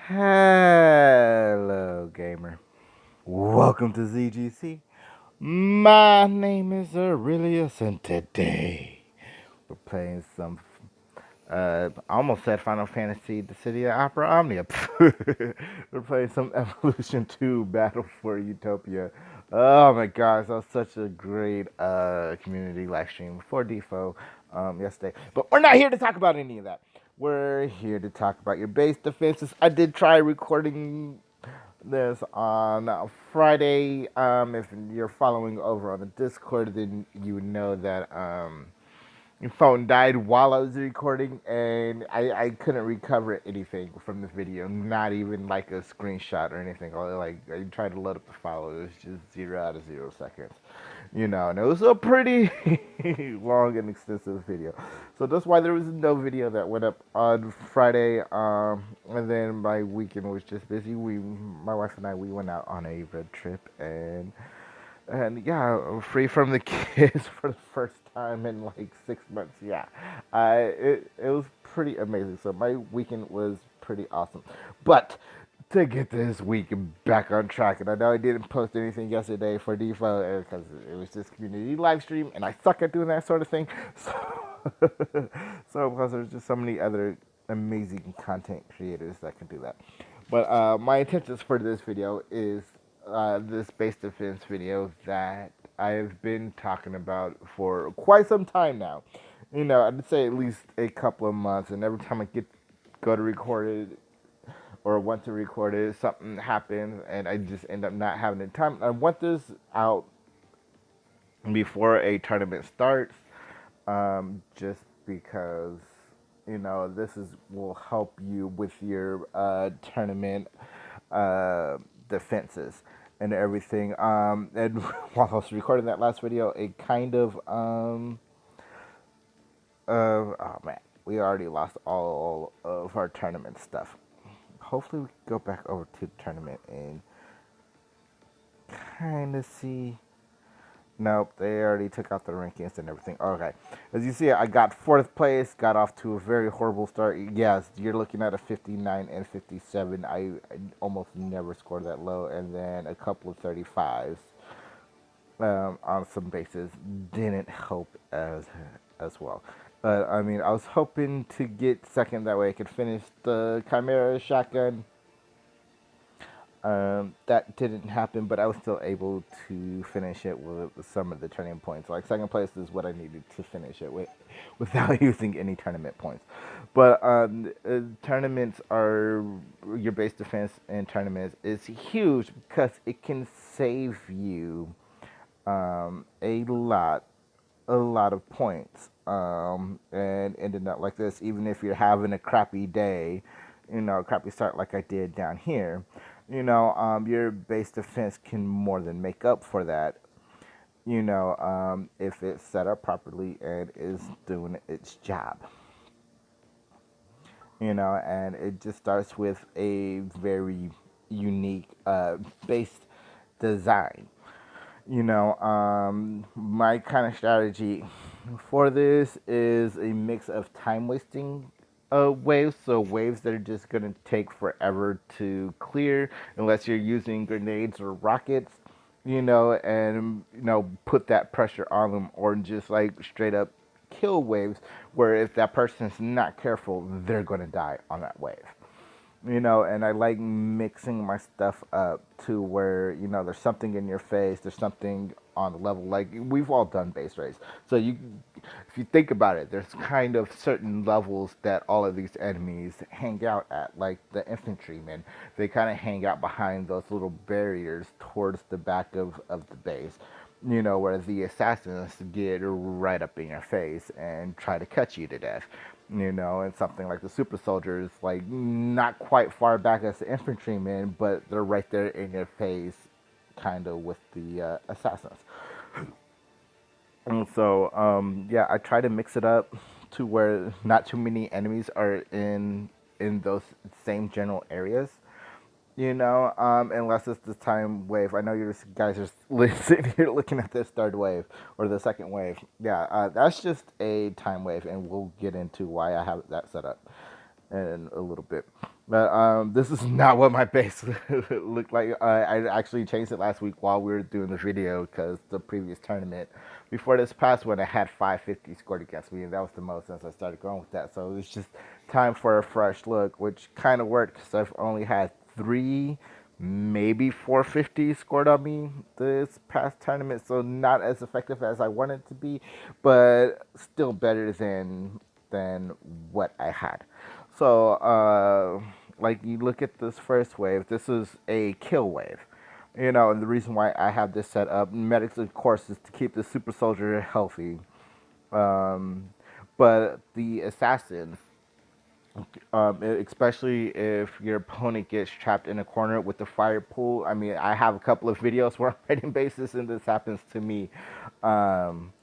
Hello, gamer. Welcome to ZGC. My name is Zirillius, and today we're playing some. I almost said Final Fantasy Dissidia Opera Omnia. We're playing some Evolution 2 Battle for Utopia. Oh my gosh, that was such a great community live stream for DFFOO yesterday. But we're not here to talk about any of that. We're here to talk about your base defenses. I did try recording this on Friday. If you're following over on the Discord, then you know that your phone died while I was recording, and I couldn't recover anything from this video, not even like a screenshot or anything. Like, I tried to load up the file, it was just 0 out of 0 seconds. And it was a pretty long and extensive video. So that's why there was no video that went up on Friday. And then my weekend was just busy. My wife and I, we went out on a road trip, and yeah, free from the kids for the first time in like 6 months. Yeah, it was pretty amazing. So my weekend was pretty awesome. But to get this week back on track, and I know I didn't post anything yesterday for DFFOO because it was just community live stream, and I suck at doing that sort of thing. So plus there's just so many other amazing content creators that can do that. But my intentions for this video is this base defense video that I've been talking about for quite some time now. I'd say at least a couple of months, and every time I go to record it or want to record it, something happens, and I just end up not having the time. I want this out before a tournament starts, just because this will help you with your tournament defenses and everything. And while I was recording that last video, it kind of oh man, we already lost all of our tournament stuff. Hopefully, we can go back over to the tournament and kind of see. Nope, they already took out the rankings and everything. Okay, as you see, I got 4th place, got off to a very horrible start. Yes, you're looking at a 59 and 57. I almost never scored that low, and then a couple of 35s on some bases didn't help as well. But I mean, I was hoping to get 2nd, that way I could finish the Chimera shotgun. That didn't happen, but I was still able to finish it with some of the turning points. Like 2nd place is what I needed to finish it with, without using any tournament points. But tournaments are your base defense in tournaments is huge because it can save you a lot of points. And ended up like this, even if you're having a crappy day, a crappy start like I did down here. Your base defense can more than make up for that, if it's set up properly and is doing its job. And it just starts with a very unique base design. My kind of strategy for this is a mix of time wasting waves, so waves that are just going to take forever to clear unless you're using grenades or rockets, and put that pressure on them, or just like straight up kill waves where if that person's not careful, they're going to die on that wave. And I like mixing my stuff up to where, there's something in your face, there's something on the level. Like, we've all done base raids. So if you think about it, there's kind of certain levels that all of these enemies hang out at. Like the infantrymen, they kind of hang out behind those little barriers towards the back of the base. Where the assassins get right up in your face and try to cut you to death. And something like the super soldiers, like not quite far back as the infantrymen, but they're right there in your face, kind of with the assassins. And so, yeah, I try to mix it up to where not too many enemies are in those same general areas. Unless it's the time wave. I know you guys are sitting here looking at this 3rd wave or the 2nd wave. Yeah, that's just a time wave, and we'll get into why I have that set up in a little bit. But this is not what my base looked like. I actually changed it last week while we were doing the video because the previous tournament, before this past one, I had 550 scored against me, and that was the most since I started going with that. So it was just time for a fresh look, which kind of worked because I've only had three, maybe 450 scored on me this past tournament. So not as effective as I wanted to be, but still better than what I had. So, like you look at this first wave, this is a kill wave. You know, and the reason why I have this set up, medics, of course, is to keep the super soldier healthy. Um, but the assassins, especially if your opponent gets trapped in a corner with the fire pool. I mean, I have a couple of videos where I'm raiding bases, and this happens to me. Um,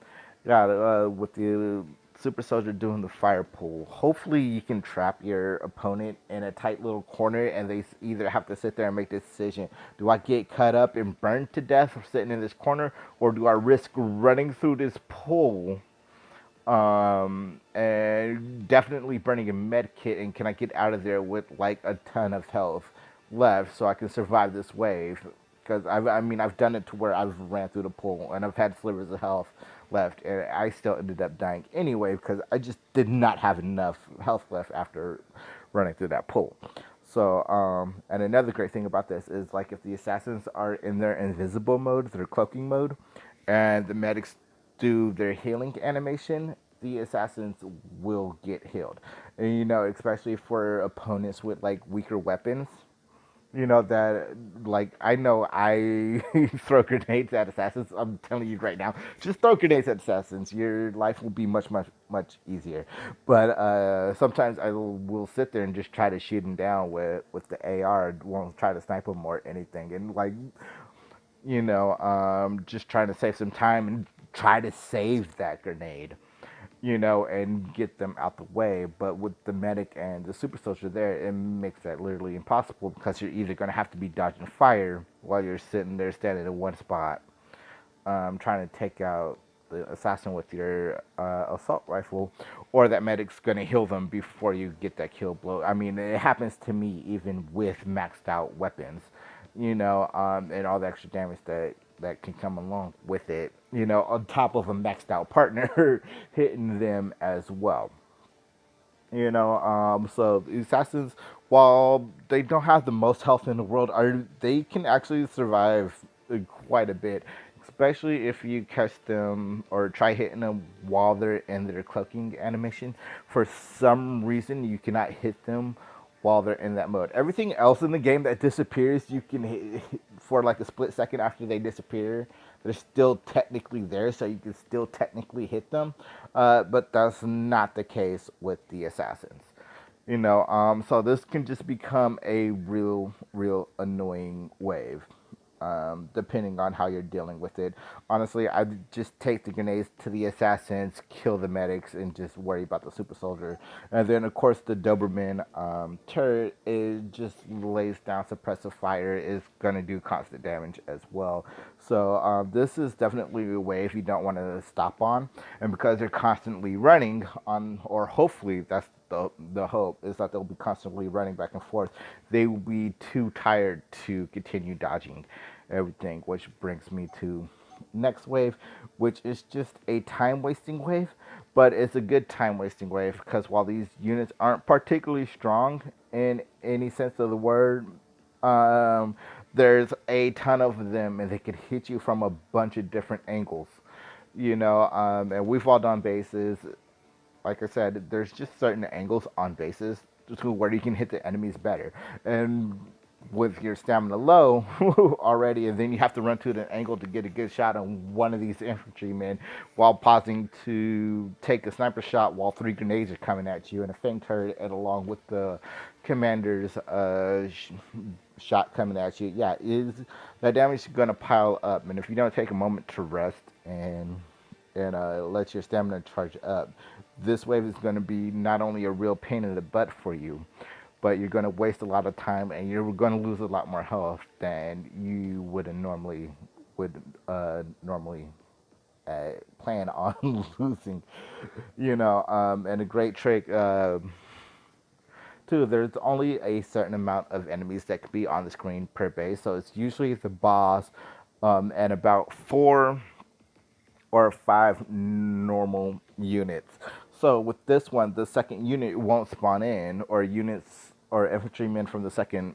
yeah, with the super soldier doing the fire pool. Hopefully, you can trap your opponent in a tight little corner, and they either have to sit there and make the decision: do I get cut up and burned to death sitting in this corner, or do I risk running through this pool? And definitely burning a med kit, and can I get out of there with like a ton of health left so I can survive this wave? Because I mean, I've done it to where I've ran through the pool and I've had slivers of health left, and I still ended up dying anyway because I just did not have enough health left after running through that pool. So, and another great thing about this is like if the assassins are in their invisible mode, their cloaking mode, and the medics do their healing animation, the assassins will get healed. And you know, especially for opponents with like weaker weapons, you know that like I know I throw grenades at assassins. I'm telling you right now, just throw grenades at assassins. Your life will be much easier. But sometimes I will sit there and just try to shoot them down with the AR. Won't try to snipe them or anything. And like just trying to save some time and try to save that grenade, and get them out the way. But with the medic and the super soldier there, it makes that literally impossible because you're either going to have to be dodging fire while you're sitting there standing in one spot, trying to take out the assassin with your assault rifle, or that medic's going to heal them before you get that kill blow. I mean, it happens to me even with maxed out weapons, and all the extra damage that can come along with it, on top of a maxed out partner hitting them as well. So the assassins, while they don't have the most health in the world, they can actually survive quite a bit, especially if you catch them or try hitting them while they're in their cloaking animation. For some reason, you cannot hit them while they're in that mode. Everything else in the game that disappears, you can hit for like a split second after they disappear. They're still technically there, so you can still technically hit them. But that's not the case with the assassins. So this can just become a real annoying wave, depending on how you're dealing with it. Honestly, I just take the grenades to the assassins, kill the medics, and just worry about the super soldier. And then, of course, the Doberman turret just lays down suppressive fire, is going to do constant damage as well. So this is definitely a wave you don't want to stop on. And because they're constantly running on, or hopefully that's the hope is that they'll be constantly running back and forth. They will be too tired to continue dodging everything, which brings me to next wave, which is just a time wasting wave, but it's a good time wasting wave because while these units aren't particularly strong in any sense of the word, um, there's a ton of them and they can hit you from a bunch of different angles, and we've all done bases. Like I said, there's just certain angles on bases to where you can hit the enemies better. And with your stamina low already, and then you have to run to the angle to get a good shot on one of these infantrymen while pausing to take a sniper shot while three grenades are coming at you and a fang turret, and along with the commander's shot coming at you. Yeah, is that damage is going to pile up, and if you don't take a moment to rest and let your stamina charge up, this wave is going to be not only a real pain in the butt for you, but you're going to waste a lot of time and you're going to lose a lot more health than you would normally plan on losing. And a great trick Two, there's only a certain amount of enemies that can be on the screen per base, so it's usually the boss, and about 4 or 5 normal units. So with this one, the second unit won't spawn in, or units or infantrymen from the second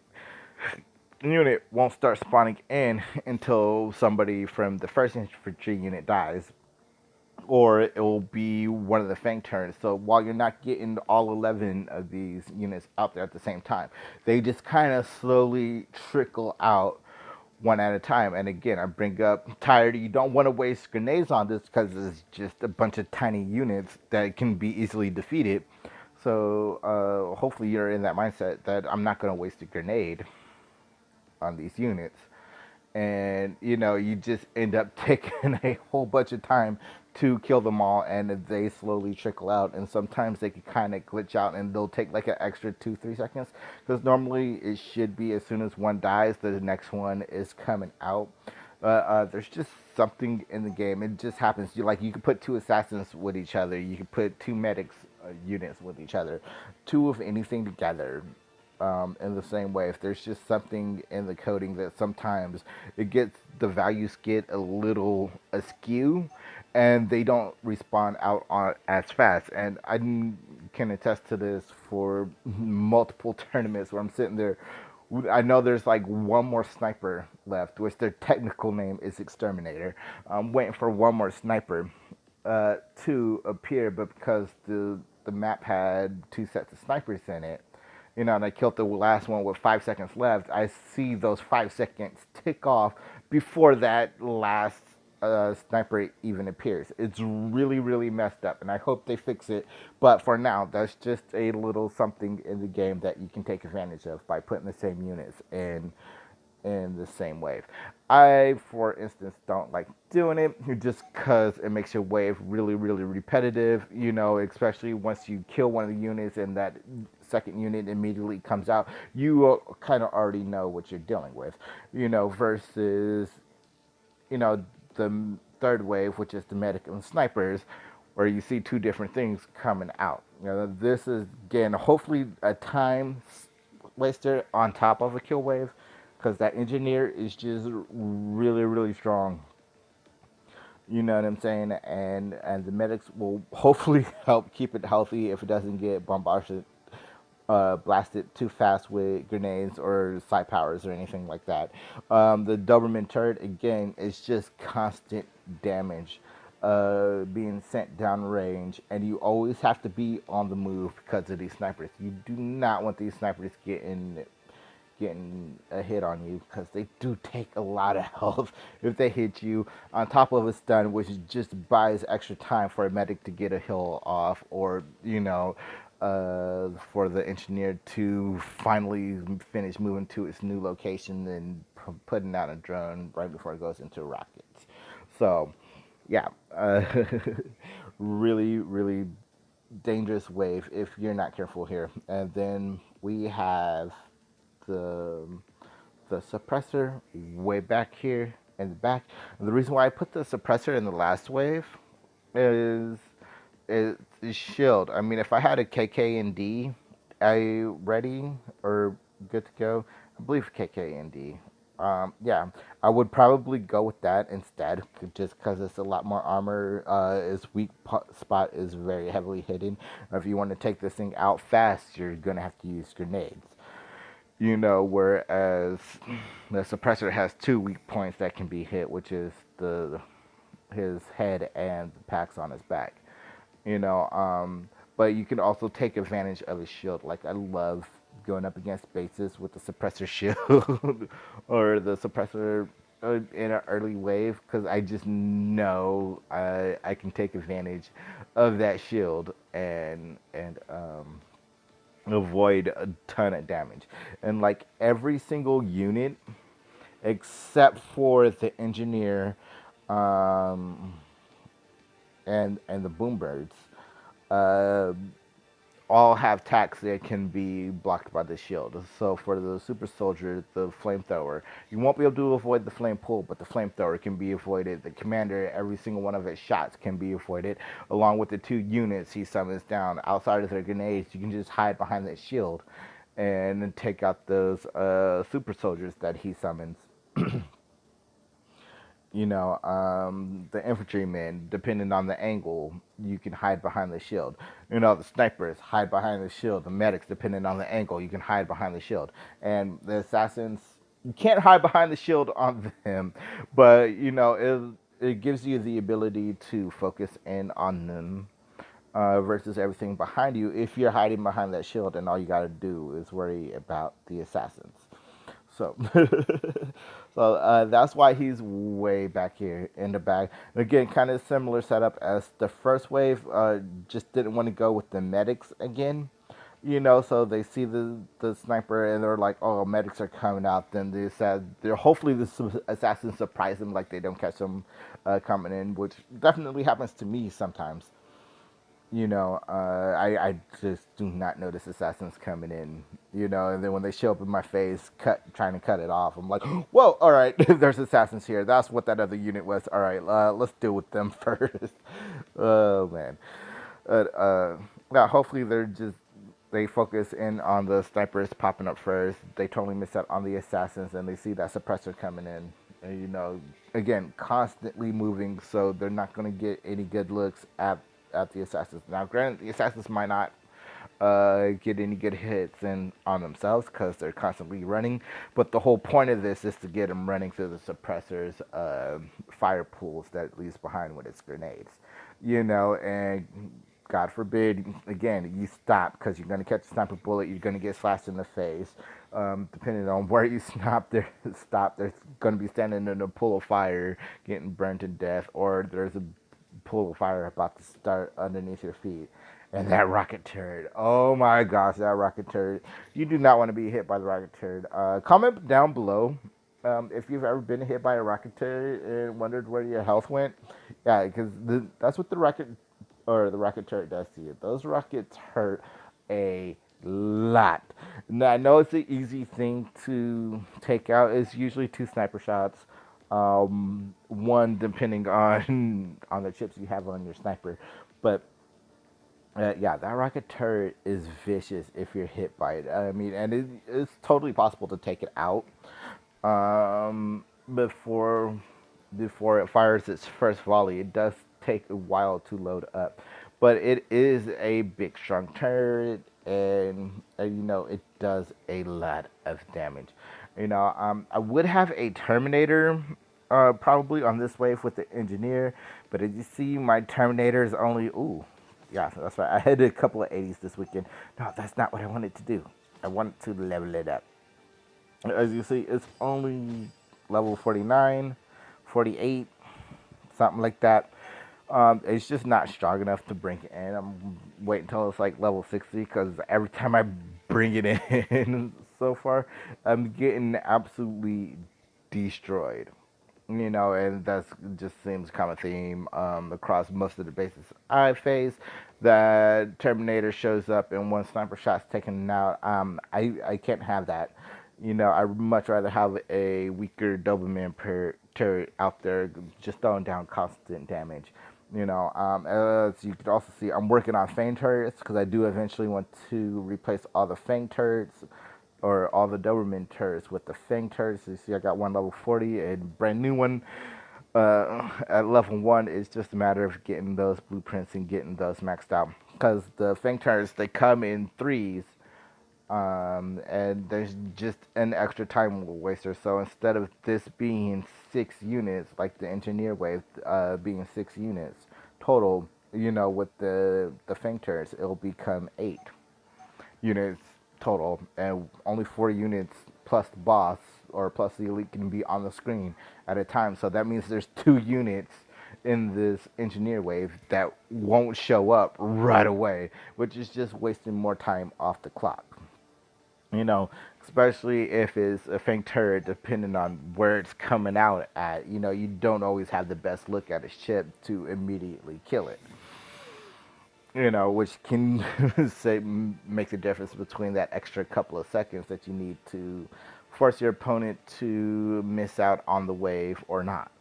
unit won't start spawning in until somebody from the first infantry unit dies, or it will be one of the Fang turns. So while you're not getting all 11 of these units out there at the same time, they just kind of slowly trickle out one at a time. And again, I bring up tired. You don't want to waste grenades on this because it's just a bunch of tiny units that can be easily defeated. So hopefully you're in that mindset that I'm not going to waste a grenade on these units. And you just end up taking a whole bunch of time to kill them all, and they slowly trickle out. And sometimes they can kind of glitch out, and they'll take like an extra 2-3 seconds, because normally it should be as soon as one dies the next one is coming out. There's just something in the game. It just happens. You can put two assassins with each other, you can put two medics units with each other, two of anything together, in the same way. If there's just something in the coding that sometimes the values get a little askew, and they don't respond out on as fast. And I can attest to this for multiple tournaments where I'm sitting there. I know there's like one more sniper left, which their technical name is Exterminator. I'm waiting for one more sniper to appear, but because the map had two sets of snipers in it, and I killed the last one with 5 seconds left. I see those 5 seconds tick off before that last sniper even appears. It's really, really messed up, and I hope they fix it. But for now, that's just a little something in the game that you can take advantage of by putting the same units in the same wave. I, for instance, don't like doing it just because it makes your wave really, really repetitive, especially once you kill one of the units and that second unit immediately comes out. You kind of already know what you're dealing with, versus, the third wave, which is the medic and snipers, where you see two different things coming out. This is, again, hopefully a time waster on top of a kill wave, because that engineer is just really, really strong. You know what I'm saying? And the medics will hopefully help keep it healthy if it doesn't get bombarded, blasted too fast with grenades or side powers or anything like that. The Doberman turret, again, is just constant damage being sent down range, and you always have to be on the move because of these snipers. You do not want these snipers getting a hit on you, because they do take a lot of health if they hit you, on top of a stun, which just buys extra time for a medic to get a heal off, or for the engineer to finally finish moving to its new location and putting out a drone right before it goes into rockets. So yeah, really, really dangerous wave if you're not careful here. And then we have the suppressor way back here in the back. And the reason why I put the suppressor in the last wave is shield. I mean, if I had a KK and D ready or good to go, I believe KK and D. Yeah, I would probably go with that instead, just because it's a lot more armor. Its weak spot is very heavily hidden. If you want to take this thing out fast, you're gonna have to use grenades. Whereas the suppressor has two weak points that can be hit, which is his head and the packs on his back. But you can also take advantage of his shield. Like, I love going up against bases with the suppressor shield or the suppressor in an early wave, because I just know I can take advantage of that shield and avoid a ton of damage. And like every single unit except for the engineer and the boombirds, all have attacks that can be blocked by the shield. So for the super soldier, the flamethrower, you won't be able to avoid the flame pool, but the flamethrower can be avoided. The commander, every single one of his shots can be avoided, along with the 2 units he summons down. Outside of their grenades, you can just hide behind that shield and then take out those super soldiers that he summons. The infantrymen, depending on the angle, you can hide behind the shield. The snipers hide behind the shield. The medics, depending on the angle, you can hide behind the shield. And the assassins, you can't hide behind the shield on them, but it gives you the ability to focus in on them versus everything behind you. If you're hiding behind that shield, and all you got to do is worry about the assassins. So, that's why he's way back here in the back. And again, kind of similar setup as the first wave. Just didn't want to go with the medics again. So they see the sniper and they're like, "Oh, medics are coming out." Then they're hopefully the assassins surprise them, like they don't catch them coming in, which definitely happens to me sometimes. I just do not notice assassins coming in, and then when they show up in my face, trying to cut it off, I'm like, whoa, all right, there's assassins here. That's what that other unit was. All right, let's deal with them first. Oh, man. Now, hopefully they focus in on the snipers popping up first. They totally miss out on the assassins, and they see that suppressor coming in. And, again, constantly moving, so they're not going to get any good looks at the assassins. Now, granted, the assassins might not get any good hits on themselves because they're constantly running, but the whole point of this is to get them running through the suppressor's fire pools that it leaves behind with its grenades. And God forbid, again, you stop because you're going to catch a sniper bullet, you're going to get slashed in the face. Depending on where you stop, they're going to be standing in a pool of fire, getting burned to death, or there's a pool of fire about to start underneath your feet. And that rocket turret, oh my gosh, that rocket turret. You do not want to be hit by the rocket turret. Comment down below if you've ever been hit by a rocket turret and wondered where your health went. Yeah, because that's what the rocket turret does to you. Those rockets hurt a lot. Now, I know it's an easy thing to take out. It's usually 2 sniper shots. One depending on the chips you have on your sniper, but yeah, that rocket turret is vicious if you're hit by it. I mean, and it's totally possible to take it out before it fires its first volley. It does take a while to load up, but it is a big strong turret, and it does a lot of damage. I would have a Terminator probably on this wave with the engineer, but as you see, my Terminator is only, ooh, yeah, that's right, I had a couple of 80s this weekend. No, that's not what I wanted to do. I wanted to level it up. As you see, it's only level 49, 48, something like that. It's just not strong enough to bring it in. I'm waiting until it's like level 60, because every time I bring it in so far, I'm getting absolutely destroyed. And that just seems kind of a theme across most of the bases I face. That Terminator shows up and one sniper shot's taken out. I can't have that. I'd much rather have a weaker Doberman turret out there just throwing down constant damage. As you can also see, I'm working on Fang turrets because I do eventually want to replace all the Fang turrets or all the Doberman turrets with the Fang turrets. You see, I got one level 40 and brand new one at level 1. It's just a matter of getting those blueprints and getting those maxed out. Because the Fang turrets, they come in 3s, and there's just an extra time waster. So instead of this being 6 units, like the engineer wave being 6 units total, with the Fang turrets, it'll become 8 units total, and only 4 units plus the boss or plus the elite can be on the screen at a time. So that means there's 2 units in this engineer wave that won't show up right away, which is just wasting more time off the clock. Especially if it's a Fang turret, depending on where it's coming out at. You don't always have the best look at a ship to immediately kill it. which can say make the difference between that extra couple of seconds that you need to force your opponent to miss out on the wave or not.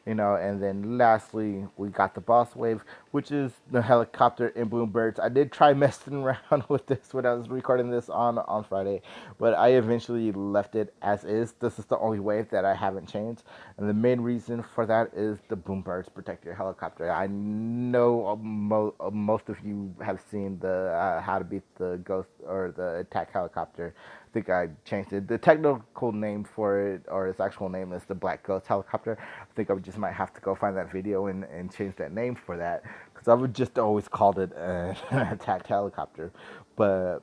And then lastly, we got the boss wave, which is the helicopter and boom birds. I did try messing around with this when I was recording this on Friday, but I eventually left it as is. This is the only wave that I haven't changed, and the main reason for that is the boom birds protect your helicopter. I know most of you have seen the how to beat the ghost or the attack helicopter. I think I changed it. The technical name for it, or its actual name, is the Black Ghost helicopter. I think I just might have to go find that video and change that name for that, because I would just always called it an attack helicopter. But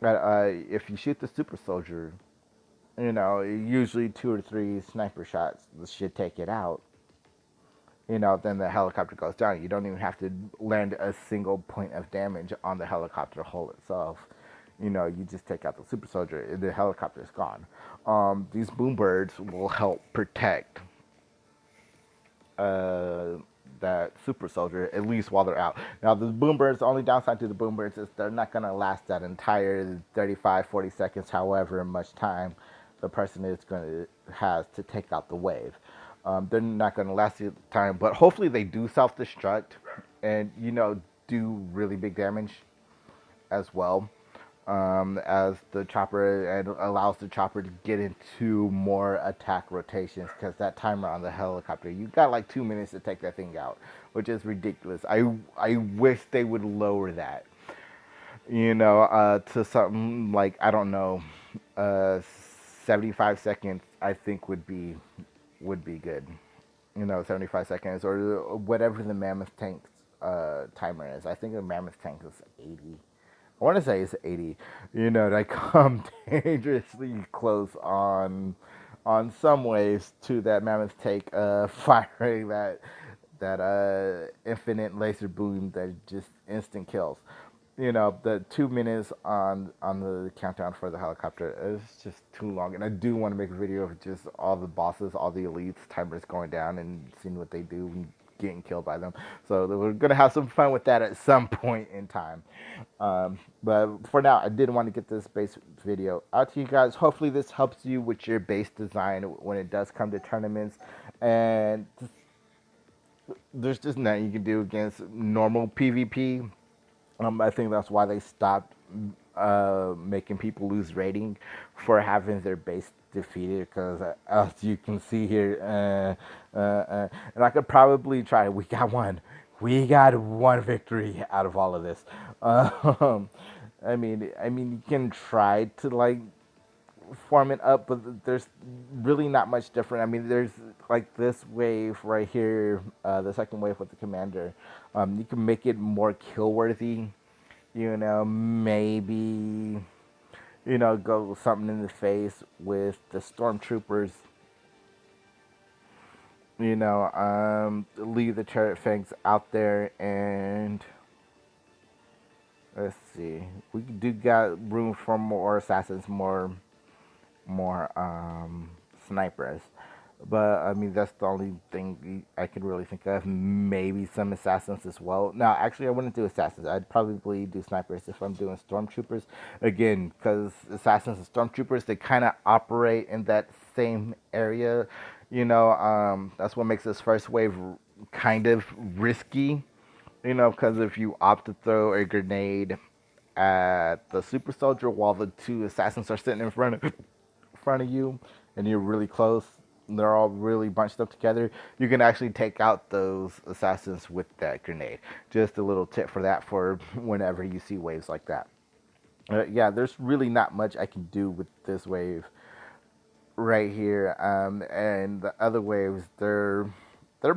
if you shoot the super soldier, usually 2 or 3 sniper shots should take it out. Then the helicopter goes down. You don't even have to land a single point of damage on the helicopter hull itself. You just take out the super soldier, the helicopter is gone. These boom birds will help protect that super soldier, at least while they're out. Now, the boom birds, the only downside to the boom birds is they're not going to last that entire 35, 40 seconds, however much time the person is going to has to take out the wave. They're not going to last the time, but hopefully they do self-destruct and, do really big damage as well, as the chopper, and allows the chopper to get into more attack rotations, because that timer on the helicopter, you got like 2 minutes to take that thing out, which is ridiculous. I wish they would lower that, to something like, I don't know, uh, 75 seconds. I think would be good. 75 seconds, or whatever the mammoth tank's timer is. I think the mammoth tank is 80. I want to say it's 80. They come dangerously close on some ways to that mammoth tank firing that infinite laser boom that just instant kills. The 2 minutes on the countdown for the helicopter is just too long, and I do want to make a video of just all the bosses, all the elites, timers going down and seeing what they do and getting killed by them. So we're gonna have some fun with that at some point in time. But for now, I did want to get this base video out to you guys. Hopefully this helps you with your base design when it does come to tournaments, and there's just nothing you can do against normal PvP. I think that's why they stopped making people lose rating for having their base defeated, because as you can see here, and I could probably try. We got one victory out of all of this. I mean, you can try to like form it up, but there's really not much different. I mean, there's like this wave right here, the second wave with the commander. You can make it more kill worthy, maybe, go something in the face with the stormtroopers, leave the turret fangs out there, and let's see, we do got room for more assassins, more snipers. But I mean, that's the only thing I could really think of. Maybe some assassins as well. No, actually, I wouldn't do assassins. I'd probably do snipers if I'm doing stormtroopers. Again, because assassins and stormtroopers, they kind of operate in that same area. That's what makes this first wave kind of risky. Because if you opt to throw a grenade at the super soldier while the 2 assassins are sitting in front of you, and you're really close, they're all really bunched up together, you can actually take out those assassins with that grenade. Just a little tip for that, for whenever you see waves like that. Yeah, there's really not much I can do with this wave right here. And the other waves, they're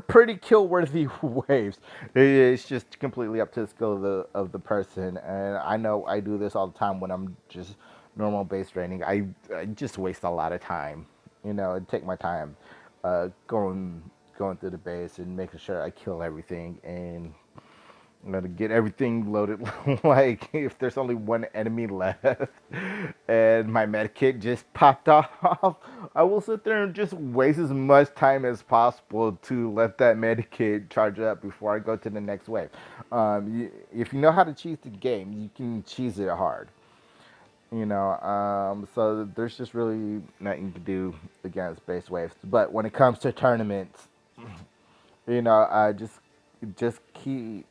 pretty kill worthy waves. It's just completely up to the skill of the person. And I know I do this all the time when I'm just normal base training. I just waste a lot of time, and take my time going through the base and making sure I kill everything, and to get everything loaded. Like, if there's only one enemy left and my med kit just popped off, I will sit there and just waste as much time as possible to let that medikit charge up before I go to the next wave. If you know how to cheese the game, you can cheese it hard. So there's just really nothing you can do against base waves. But when it comes to tournaments, just keep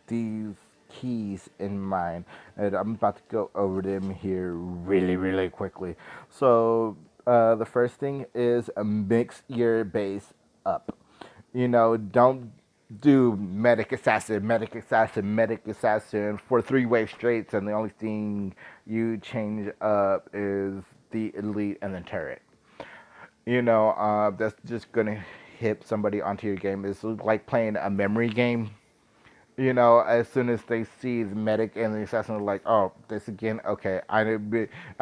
these keys in mind, and I'm about to go over them here really, really quickly. So the first thing is mix your base up. Don't do medic assassin, medic assassin for 3 wave straights, and the only thing you change up is the elite and the turret. That's just gonna hit somebody onto your game. It's like playing a memory game. As soon as they see the medic and the assassin, are like, oh, this again. Okay, I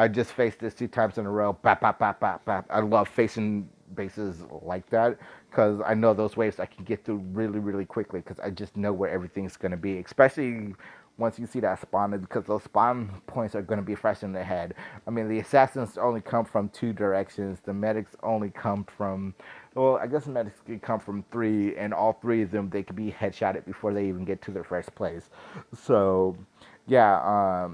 just faced this 2 times in a row. Bap, bap, bap, bap, bap. I love facing bases like that because I know those waves I can get through really, really quickly because I just know where everything's gonna be. Especially once you see that spawn, because those spawn points are going to be fresh in the head. I mean, the assassins only come from 2 directions. The medics only come from, well, I guess the medics can come from 3, and all 3 of them, they could be headshotted before they even get to their first place. So, yeah,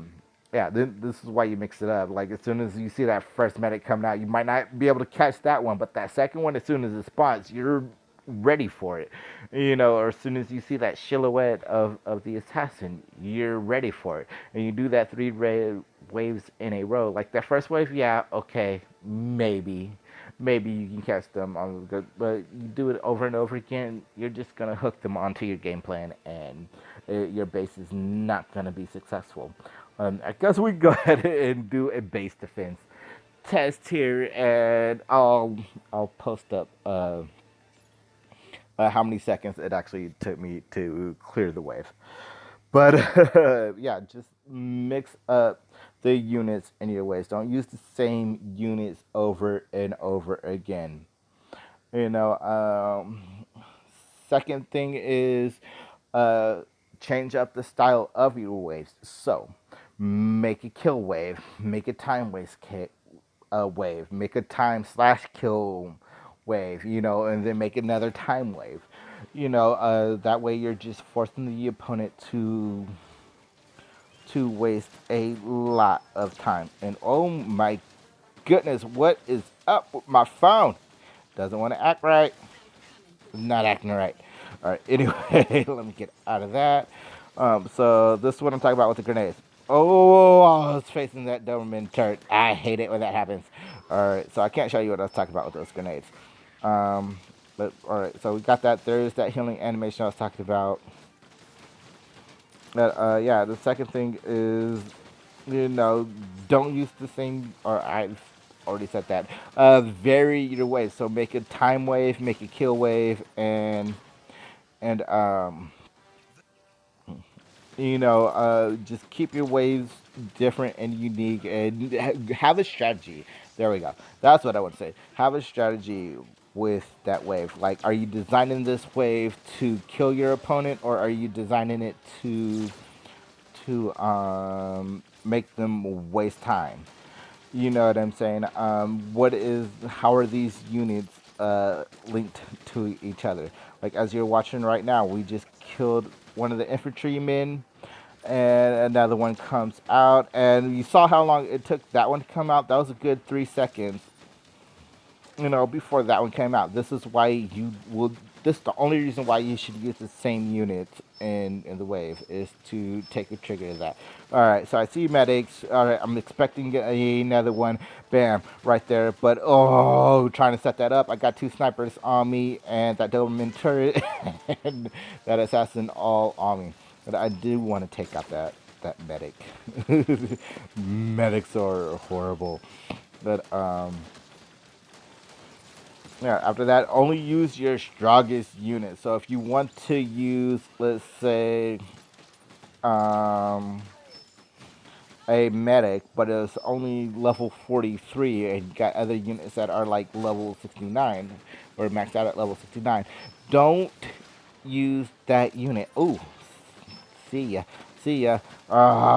this is why you mix it up. Like, as soon as you see that first medic coming out, you might not be able to catch that one, but that second one, as soon as it spawns, you're ready for it. Or as soon as you see that silhouette of the assassin, you're ready for it. And you do that 3 waves in a row. Like that first wave, yeah, okay, maybe. Maybe you can catch them on the good, but you do it over and over again, you're just gonna hook them onto your game plan, and your base is not gonna be successful. I guess we go ahead and do a base defense test here, and I'll post up how many seconds it actually took me to clear the wave. But yeah, just mix up the units in your waves. Don't use the same units over and over again. You know, Second thing is uh, change up the style of your waves. So make a kill wave, make a time waste wave, make a time/kill wave, and then make another time wave. That way you're just forcing the opponent to waste a lot of time. And oh my goodness, what is up with my phone? Doesn't want to act right. Not acting right. All right. Anyway, let me get out of that. So this is what I'm talking about with the grenades. Oh, I was facing that Doberman turret. I hate it when that happens. All right. So I can't show you what I was talking about with those grenades. But all right. So we got that. There's that healing animation I was talking about. Yeah. The second thing is, you know, don't use the same. Or I've already said that. Vary your waves. So make a time wave, make a kill wave, and just keep your waves different and unique, and have a strategy. There we go. That's what I want to say. Have a strategy with that wave. Like, are you designing this wave to kill your opponent, or are you designing it to make them waste time? You know what I'm saying? How are these units linked to each other? Like, as you're watching right now, we just killed one of the infantrymen, and another one comes out, and you saw how long it took that one to come out. That was a good 3 seconds, before that one came out. This is why you will. This is the only reason why you should use the same unit in the wave, is to take a trigger of that. All right, so I see medics. All right, I'm expecting another one. Bam, right there. But oh, trying to set that up. I got 2 snipers on me, and that Doberman turret, and that assassin all on me. But I do want to take out that medic. Medics are horrible. But yeah, after that, only use your strongest unit. So if you want to use, let's say, um, a medic, but it's only level 43, and you got other units that are like level 69, or maxed out at level 69, don't use that unit. Ooh, see ya. See ya.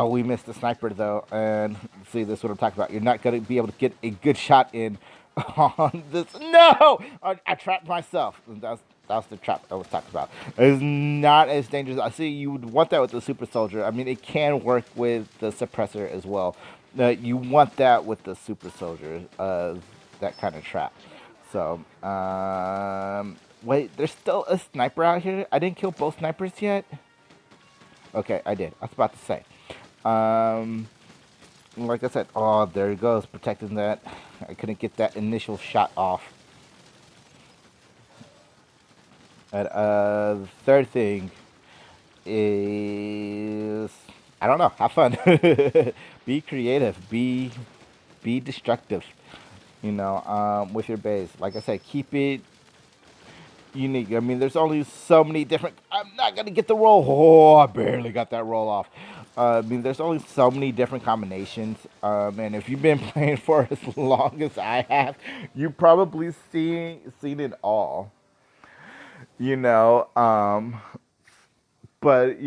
We missed the sniper though, and see, this is what I'm talking about. You're not gonna be able to get a good shot in on this. No, I trapped myself. That's the trap I was talking about. It's not as dangerous. I see you would want that with the super soldier. I mean, it can work with the suppressor as well. You want that with the super soldier. That kind of trap. So, wait, there's still a sniper out here. I didn't kill both snipers yet. Okay, I did. I was about to say. Um, like I said, oh, there he goes, protecting that. I couldn't get that initial shot off. And the third thing is, I don't know, have fun. Be creative. Be destructive. With your base. Like I said, keep it unique. I mean, there's only so many different. I'm not gonna get the roll. Oh, I barely got that roll off. I mean, there's only so many different combinations. And if you've been playing for as long as I have, you probably seen it all. You know, but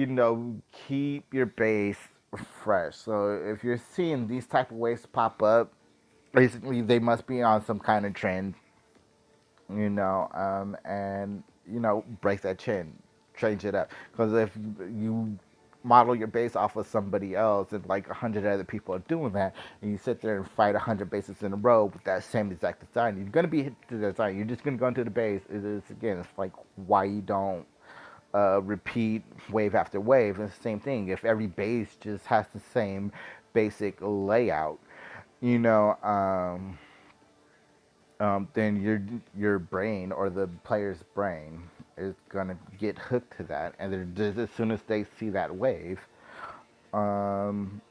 keep your base fresh. So if you're seeing these type of waves pop up, basically they must be on some kind of trend. And break that chain, change it up. Because if you model your base off of somebody else and like 100 other people are doing that, and you sit there and fight 100 bases in a row with that same exact design, you're gonna be hit to the design. You're just gonna go into the base. It's like why you don't repeat wave after wave. And it's the same thing. If every base just has the same basic layout, you know. Then your brain or the player's brain is gonna get hooked to that, and just as soon as they see that wave, um,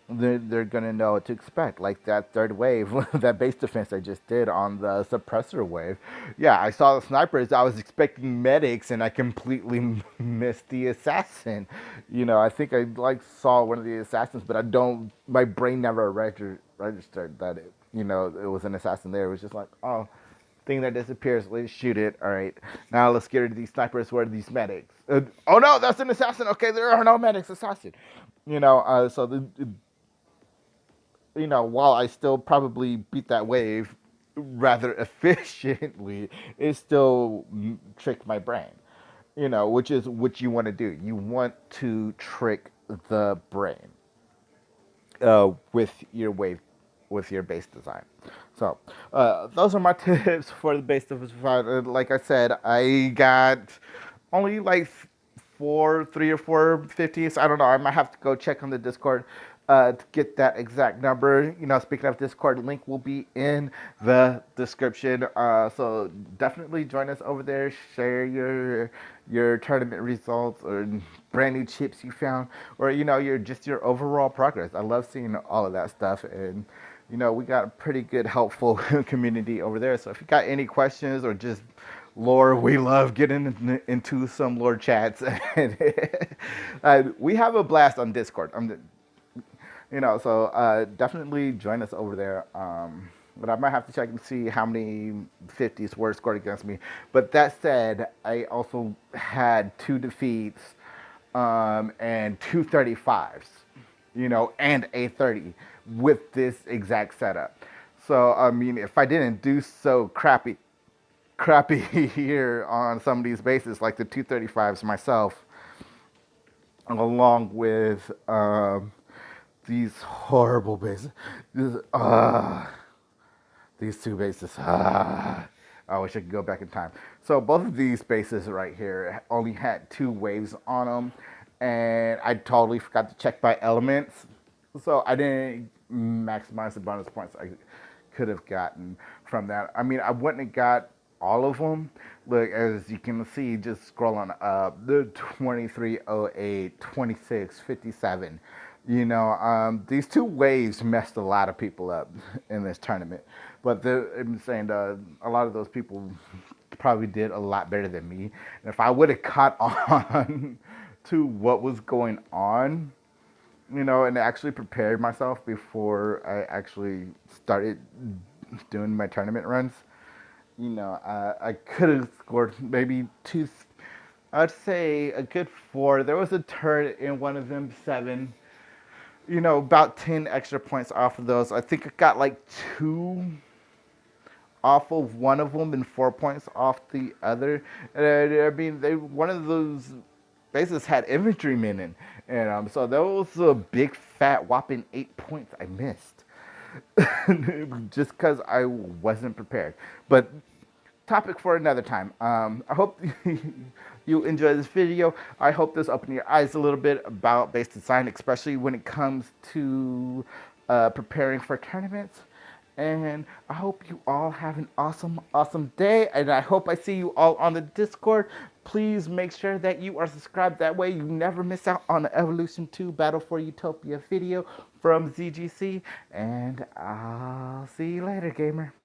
they're gonna know what to expect. Like that third wave, that base defense I just did on the suppressor wave. Yeah, I saw the snipers. I was expecting medics, and I completely missed the assassin. I think I like saw one of the assassins, but I don't. My brain never registered that it was an assassin there. It was just like, oh, thing that disappears. Let's shoot it. All right, now let's get rid of these snipers. Where are these medics? Oh no, that's an assassin. Okay, there are no medics. Assassin. So while I still probably beat that wave rather efficiently, it still tricked my brain. Which is what you want to do. You want to trick the brain with your wave, with your base design. So those are my tips for the base design. Like I said, I got only like three or four 50s. I don't know. I might have to go check on the Discord to get that exact number. Speaking of Discord, link will be in the description. So definitely join us over there. Share your tournament results or brand new chips you found, or your overall progress. I love seeing all of that stuff, and we got a pretty good, helpful community over there. So if you got any questions or just lore, we love getting into some lore chats. We have a blast on Discord. So definitely join us over there. But I might have to check and see how many 50s were scored against me. But that said, I also had 2 defeats and 2 35s, and a 30 with this exact setup. So, I mean, if I didn't do so crappy here on some of these bases, like the 235s myself, along with these horrible bases, these 2 bases. I wish I could go back in time. So both of these bases right here only had 2 waves on them, and I totally forgot to check by elements. So I didn't maximize the bonus points I could have gotten from that. I mean, I wouldn't have got all of them. Look, as you can see, just scrolling up, the 2308, 2657. These 2 waves messed a lot of people up in this tournament. But I'm saying a lot of those people probably did a lot better than me. And if I would have caught on to what was going on, and actually prepared myself before I actually started doing my tournament runs, I could have scored maybe 2. I'd say a good 4. There was a turret in one of them, 7. About 10 extra points off of those. I think I got like 2 off of one of them and 4 points off the other. I mean, one of those bases had infantrymen in, and so that was a big fat whopping 8 points I missed, just because I wasn't prepared. But topic for another time. I hope you enjoy this video. I hope this opened your eyes a little bit about base design, especially when it comes to preparing for tournaments. And I hope you all have an awesome day. And I hope I see you all on the Discord. Please make sure that you are subscribed. That way you never miss out on the Evolution 2 Battle for Utopia video from ZGC. And I'll see you later, gamer.